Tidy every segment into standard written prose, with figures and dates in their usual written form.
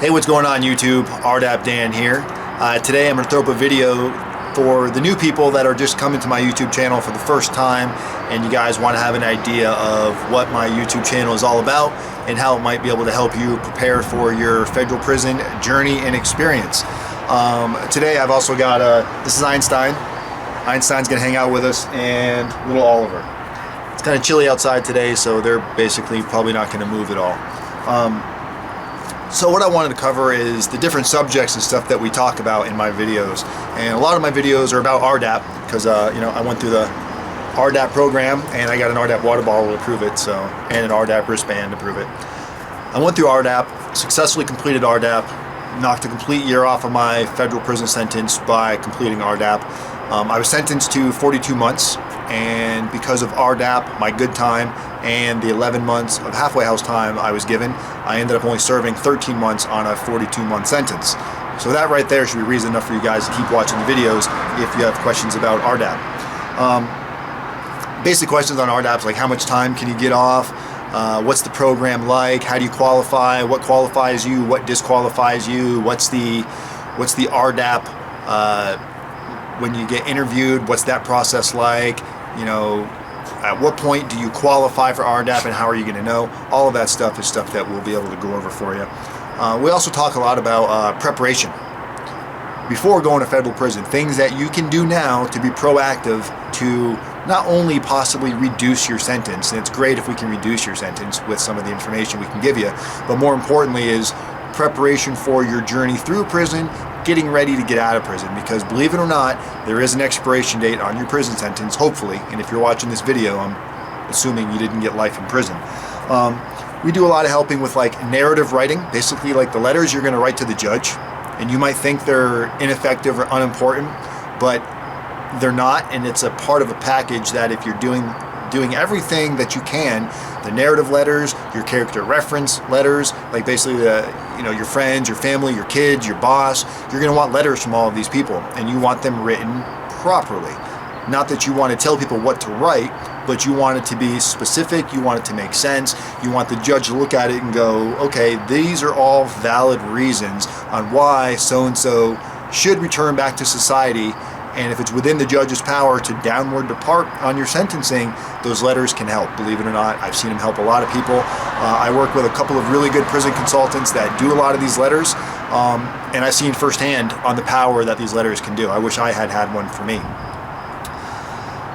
Hey, what's going on YouTube? Rdap Dan here. Today I'm going to throw up a video for the new people that are just coming to my YouTube channel for the first time, and you guys want to have an idea of what my YouTube channel is all about and how it might be able to help you prepare for your federal prison journey and experience. Today I've also got, this is Einstein. Einstein's going to hang out with us, and little Oliver. It's kind of chilly outside today, so they're basically probably not going to move at all. So what I wanted to cover is the different subjects and stuff that we talk about in my videos. And a lot of my videos are about Rdap because I went through the Rdap program and I got an Rdap water bottle to prove it, and an Rdap wristband to prove it. I went through Rdap, successfully completed Rdap, knocked a complete year off of my federal prison sentence by completing Rdap. I was sentenced to 42 months, and because of Rdap, my good time, and the 11 months of halfway house time I was given, I ended up only serving 13 months on a 42-month sentence. So that right there should be reason enough for you guys to keep watching the videos if you have questions about Rdap. Basic questions on Rdap, like how much time can you get off, what's the program like, how do you qualify, what qualifies you, what disqualifies you, what's the Rdap, when you get interviewed, what's that process like, at what point do you qualify for Rdap and how are you going to know? All of that stuff is stuff that we'll be able to go over for you. We also talk a lot about preparation before going to federal prison, things that you can do now to be proactive to not only possibly reduce your sentence, and it's great if we can reduce your sentence with some of the information we can give you, but more importantly is preparation for your journey through prison, getting ready to get out of prison, because believe it or not, there is an expiration date on your prison sentence, hopefully, and if you're watching this video, I'm assuming you didn't get life in prison. We do a lot of helping with like narrative writing, basically like the letters you're going to write to the judge, and you might think they're ineffective or unimportant, but they're not, and it's a part of a package that if you're doing everything that you can, the narrative letters, your character reference letters, like basically your friends, your family, your kids, your boss, you're going to want letters from all of these people, and you want them written properly. Not that you want to tell people what to write, but you want it to be specific, you want it to make sense, you want the judge to look at it and go, okay, these are all valid reasons on why so-and-so should return back to society. And if it's within the judge's power to downward depart on your sentencing, those letters can help. Believe it or not, I've seen them help a lot of people. I work with a couple of really good prison consultants that do a lot of these letters, and I've seen firsthand on the power that these letters can do. I wish I had one for me.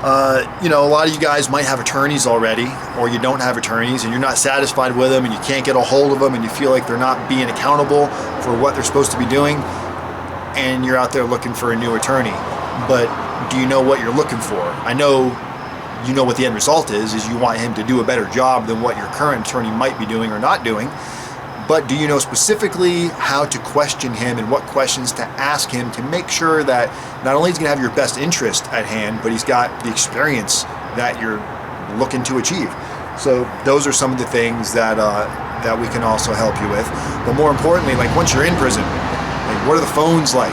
A lot of you guys might have attorneys already, or you don't have attorneys, and you're not satisfied with them, and you can't get a hold of them, and you feel like they're not being accountable for what they're supposed to be doing, and you're out there looking for a new attorney. But do you know what you're looking for? I know you know what the end result is you want him to do a better job than what your current attorney might be doing or not doing. But do you know specifically how to question him and what questions to ask him to make sure that not only he's going to have your best interest at hand, but he's got the experience that you're looking to achieve? So those are some of the things that we can also help you with. But more importantly, like once you're in prison, like what are the phones like?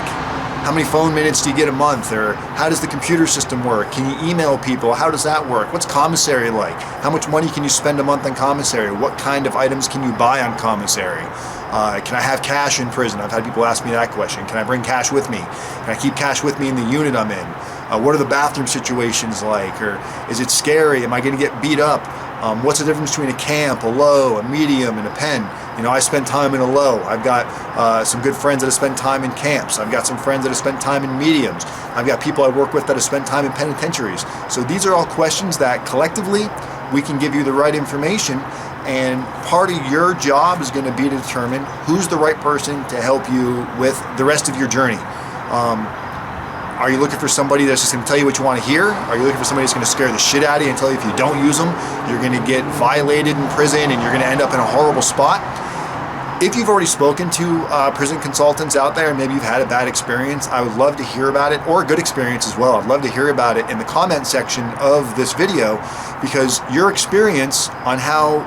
How many phone minutes do you get a month? Or how does the computer system work? Can you email people? How does that work? What's Commissary like? How much money can you spend a month on Commissary? What kind of items can you buy on Commissary? Can I have cash in prison? I've had people ask me that question. Can I bring cash with me? Can I keep cash with me in the unit I'm in? What are the bathroom situations like? Or is it scary? Am I going to get beat up? What's the difference between a camp, a low, a medium, and a pen? I spend time in a low. I've got some good friends that have spent time in camps. I've got some friends that have spent time in mediums. I've got people I work with that have spent time in penitentiaries. So these are all questions that collectively we can give you the right information, and part of your job is going to be to determine who's the right person to help you with the rest of your journey. Are you looking for somebody that's just going to tell you what you want to hear? Are you looking for somebody that's going to scare the shit out of you and tell you if you don't use them, you're going to get violated in prison and you're going to end up in a horrible spot? If you've already spoken to prison consultants out there and maybe you've had a bad experience, I would love to hear about it, or a good experience as well. I'd love to hear about it in the comment section of this video, because your experience on how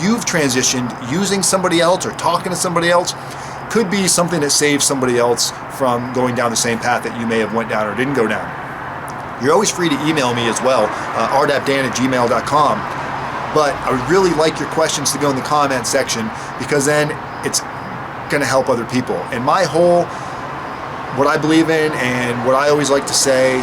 you've transitioned using somebody else or talking to somebody else could be something that saves somebody else from going down the same path that you may have went down or didn't go down. You're always free to email me as well, rdapdan@gmail.com. But I would really like your questions to go in the comment section, because then it's going to help other people. And what I believe in and what I always like to say,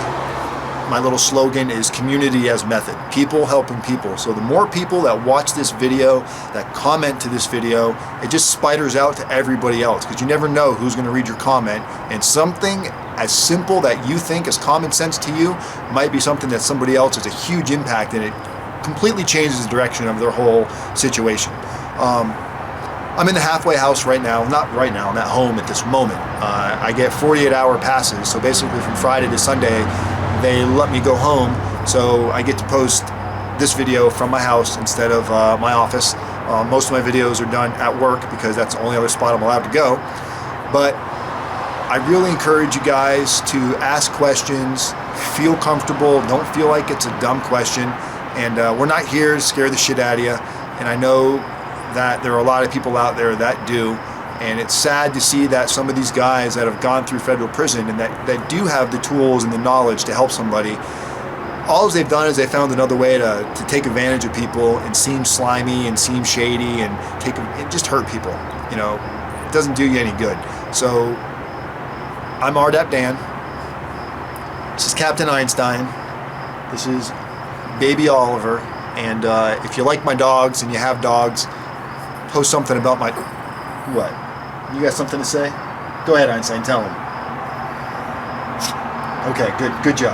my little slogan is community as method. People helping people. So the more people that watch this video, that comment to this video, it just spiders out to everybody else, because you never know who's going to read your comment, and something as simple that you think is common sense to you might be something that somebody else has a huge impact, and it completely changes the direction of their whole situation. I'm in the halfway house right now. Not right now, I'm at home at this moment. I get 48-hour passes, so basically from Friday to Sunday they let me go home, so I get to post this video from my house instead of my office. Most of my videos are done at work because that's the only other spot I'm allowed to go. But I really encourage you guys to ask questions, feel comfortable, don't feel like it's a dumb question, and we're not here to scare the shit out of you, and I know that there are a lot of people out there that do. And it's sad to see that some of these guys that have gone through federal prison and that do have the tools and the knowledge to help somebody, all they've done is they found another way to take advantage of people and seem slimy and seem shady and just hurt people. You know, it doesn't do you any good. So I'm Rdap Dan. This is Captain Einstein. This is Baby Oliver. And if you like my dogs and you have dogs, post something about my... What? You got something to say? Go ahead, Einstein, tell him. Okay, good job.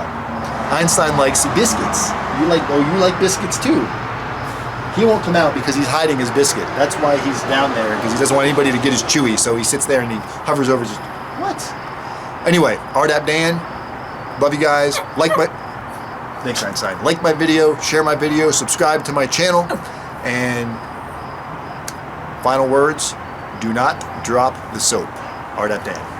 Einstein likes biscuits. You like biscuits too. He won't come out because he's hiding his biscuit. That's why he's down there, because he doesn't want anybody to get his chewy, so he sits there and he hovers over his... What? Anyway, Rdap Dan, love you guys. Thanks, Einstein. Like my video, share my video, subscribe to my channel, and final words, do not drop the soap. Rdap Dan.